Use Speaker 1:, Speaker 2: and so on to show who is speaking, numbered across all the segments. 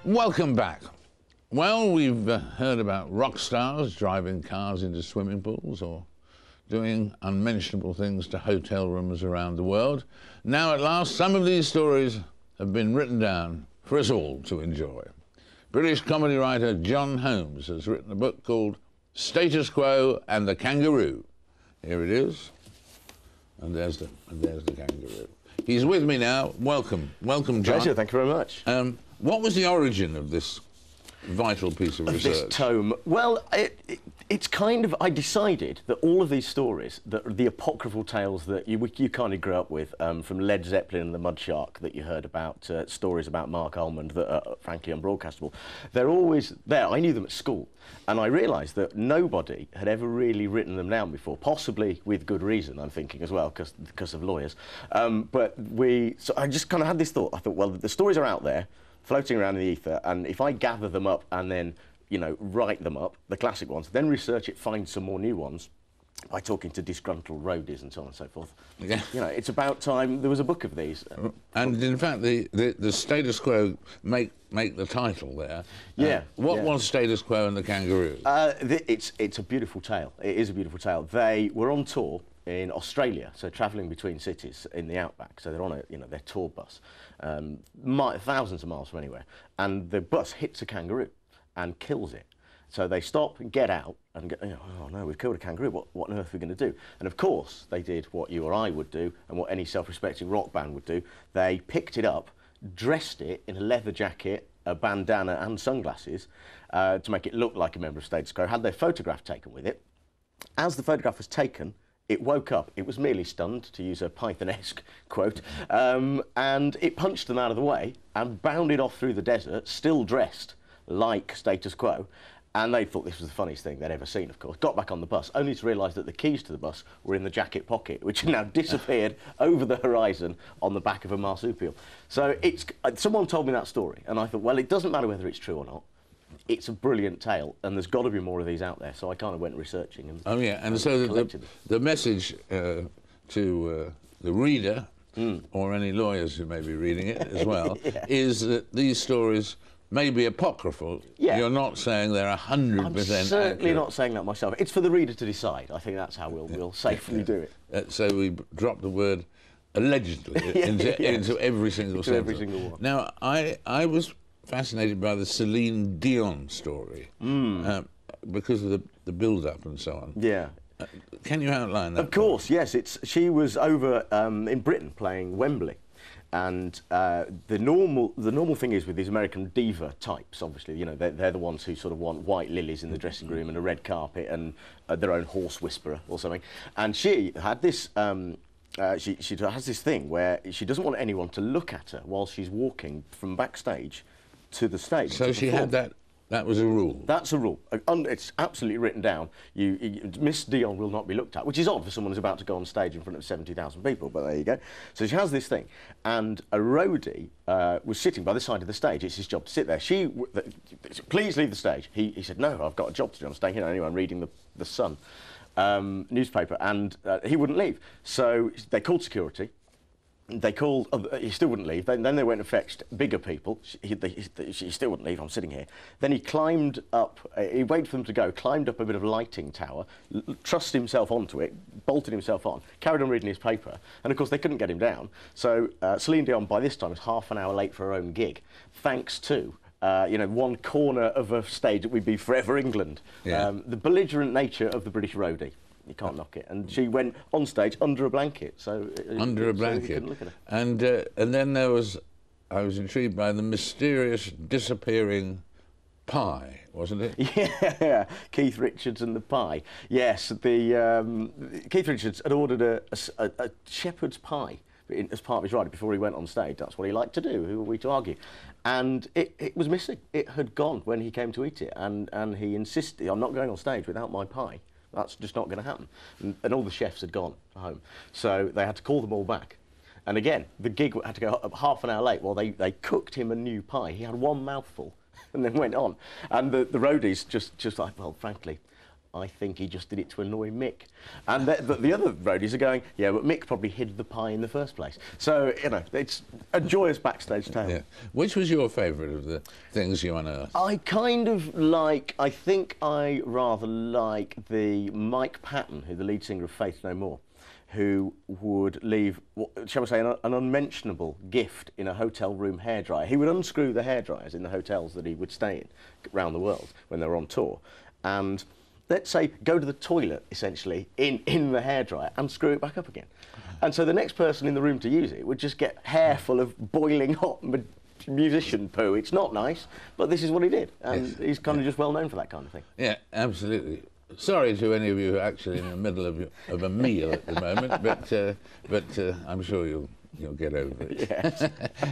Speaker 1: Welcome back. Well, we've heard about rock stars driving cars into swimming pools or doing unmentionable things to hotel rooms around the world. Now, at last, some of these stories have been written down for us all to enjoy. British comedy writer Jon Holmes has written a book called Status Quo and the Kangaroo. Here it is, and there's the kangaroo. He's with me now. Welcome, Jon.
Speaker 2: Pleasure. Thank you very much.
Speaker 1: What was the origin of this vital piece of research?
Speaker 2: This tome? Well, it's kind of... I decided that all of these stories, the apocryphal tales that you kind of grew up with, from Led Zeppelin and the Mud Shark that you heard about, stories about Mark Almond that are frankly unbroadcastable, they're always there. I knew them at school, and I realised that nobody had ever really written them down before, possibly with good reason, I'm thinking, as well, because of lawyers. So I just kind of had this thought. I thought, well, the stories are out there, floating around in the ether, and if I gather them up and then, you know, write them up, the classic ones, then research it, find some more new ones by talking to disgruntled roadies and so on and so forth. Yeah. You know, it's about time there was a book of these.
Speaker 1: And in fact, the Status Quo make the title there.
Speaker 2: Yeah.
Speaker 1: What was Status Quo and the Kangaroo?
Speaker 2: It's a beautiful tale. It is a beautiful tale. They were on tour in Australia, so travelling between cities in the outback. So they're on their tour bus, thousands of miles from anywhere, and the bus hits a kangaroo and kills it. So they stop and get out and go, oh no, we've killed a kangaroo, what on earth are we going to do? And of course, they did what you or I would do and what any self-respecting rock band would do. They picked it up, dressed it in a leather jacket, a bandana and sunglasses to make it look like a member of Status Quo, had their photograph taken with it. As the photograph was taken, it woke up. It was merely stunned, to use a Python-esque quote, and it punched them out of the way and bounded off through the desert, still dressed like Status Quo, and they thought this was the funniest thing they'd ever seen, of course. Got back on the bus, only to realise that the keys to the bus were in the jacket pocket, which had now disappeared over the horizon on the back of a marsupial. So someone told me that story, and I thought, well, it doesn't matter whether it's true or not. It's a brilliant tale, and there's got to be more of these out there. So I kind of went researching and
Speaker 1: so the message to the reader, or any lawyers who may be reading it as well, is that these stories may be apocryphal. Yeah. You're not saying they're 100%
Speaker 2: I'm certainly
Speaker 1: accurate.
Speaker 2: Not saying that myself. It's for the reader to decide. I think that's how we'll safely do it.
Speaker 1: So we drop the word allegedly into every single sentence.
Speaker 2: Every single one.
Speaker 1: Now, I was fascinated by the Celine Dion story because of the build-up and so on.
Speaker 2: Yeah.
Speaker 1: Can you outline that?
Speaker 2: Of course, yes. She was over in Britain playing Wembley, and the normal thing is with these American diva types, obviously, you know, they're the ones who sort of want white lilies in the dressing room and a red carpet and their own horse whisperer or something. And she had this. She has this thing where she doesn't want anyone to look at her while she's walking from backstage to the stage.
Speaker 1: So she had that. That was a rule.
Speaker 2: That's a rule. It's absolutely written down. Miss Dion will not be looked at, which is odd for someone who's about to go on stage in front of 70,000 people, but there you go. So she has this thing, and a roadie was sitting by the side of the stage. It's his job to sit there. Please leave the stage. He said, no, I've got a job to do. I'm staying here anyway. I'm reading the Sun newspaper, and he wouldn't leave. So they called security. They called, he still wouldn't leave. Then they went and fetched bigger people. He still wouldn't leave. I'm sitting here. Then he climbed up, he waited for them to go, climbed up a bit of a lighting tower, trussed himself onto it, bolted himself on, carried on reading his paper, and of course they couldn't get him down. So Celine Dion, by this time, was half an hour late for her own gig, thanks to one corner of a stage that would be Forever England. Yeah. The belligerent nature of the British roadie. You can't knock it. And she went on stage under a blanket.
Speaker 1: Under a blanket.
Speaker 2: So you couldn't look at her.
Speaker 1: And then I was intrigued by the mysterious disappearing pie, wasn't it?
Speaker 2: Yeah, Keith Richards and the pie. Yes, Keith Richards had ordered a shepherd's pie as part of his ride before he went on stage. That's what he liked to do. Who are we to argue? And it was missing. It had gone when he came to eat it, and he insisted, I'm not going on stage without my pie. That's just not going to happen. And all the chefs had gone home. So they had to call them all back. And again, the gig had to go up half an hour late while they cooked him a new pie. He had one mouthful and then went on. And the roadies just like, well, frankly, I think he just did it to annoy Mick. And the other roadies are going, yeah, but Mick probably hid the pie in the first place. So, you know, it's a joyous backstage tale.
Speaker 1: Yeah. Which was your favourite of the things you unearthed?
Speaker 2: I kind of like, I think I rather like the Mike Patton, who's the lead singer of Faith No More, who would leave, shall we say, an unmentionable gift in a hotel room hairdryer. He would unscrew the hairdryers in the hotels that he would stay in around the world when they were on tour, and let's say go to the toilet, essentially, in the hairdryer and screw it back up again. And so the next person in the room to use it would just get hair full of boiling hot musician poo. It's not nice, but this is what he did, and
Speaker 1: yes.
Speaker 2: he's kind of just well known for that kind of thing.
Speaker 1: Yeah, absolutely. Sorry to any of you who are actually in the middle of a meal at the moment, but I'm sure you'll get over it.
Speaker 2: Yes.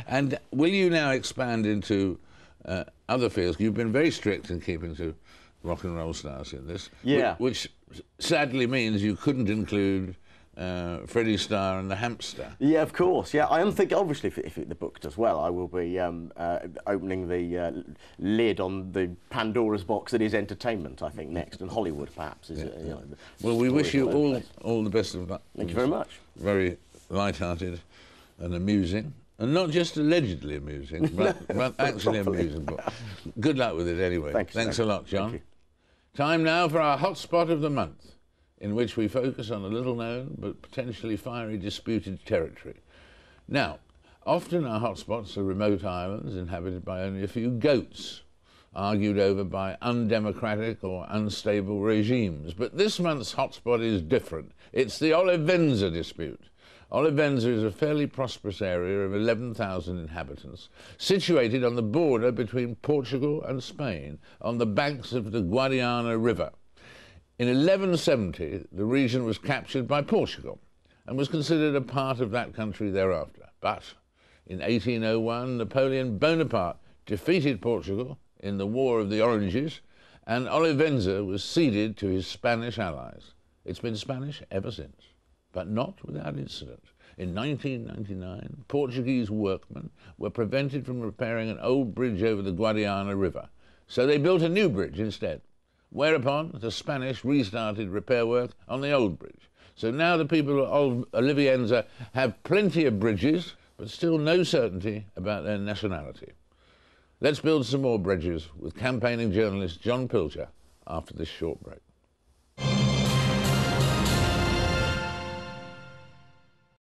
Speaker 1: And will you now expand into other fields? You've been very strict in keeping to rock and roll stars in this,
Speaker 2: yeah.
Speaker 1: which sadly means you couldn't include Freddie Starr and the Hamster.
Speaker 2: Yeah, of course. Yeah, I am thinking, obviously, if the book does well, I will be opening the lid on the Pandora's box that is entertainment, I think, next, and Hollywood, perhaps. Is,
Speaker 1: yeah.
Speaker 2: You know,
Speaker 1: well, we wish you all the best of luck.
Speaker 2: Thank you very much.
Speaker 1: Very light-hearted and amusing, and not just allegedly amusing, but actually amusing. But good luck with it anyway. Thanks a lot, John. Time now for our hotspot of the month, in which we focus on a little-known but potentially fiery disputed territory. Now, often our hotspots are remote islands inhabited by only a few goats, argued over by undemocratic or unstable regimes. But this month's hotspot is different. It's the Olivenza dispute. Olivenza is a fairly prosperous area of 11,000 inhabitants, situated on the border between Portugal and Spain, on the banks of the Guadiana River. In 1170, the region was captured by Portugal and was considered a part of that country thereafter. But in 1801, Napoleon Bonaparte defeated Portugal in the War of the Oranges, and Olivenza was ceded to his Spanish allies. It's been Spanish ever since, but not without incident. In 1999, Portuguese workmen were prevented from repairing an old bridge over the Guadiana River, so they built a new bridge instead. Whereupon the Spanish restarted repair work on the old bridge. So now the people of Olivenza have plenty of bridges, but still no certainty about their nationality. Let's build some more bridges with campaigning journalist John Pilcher after this short break.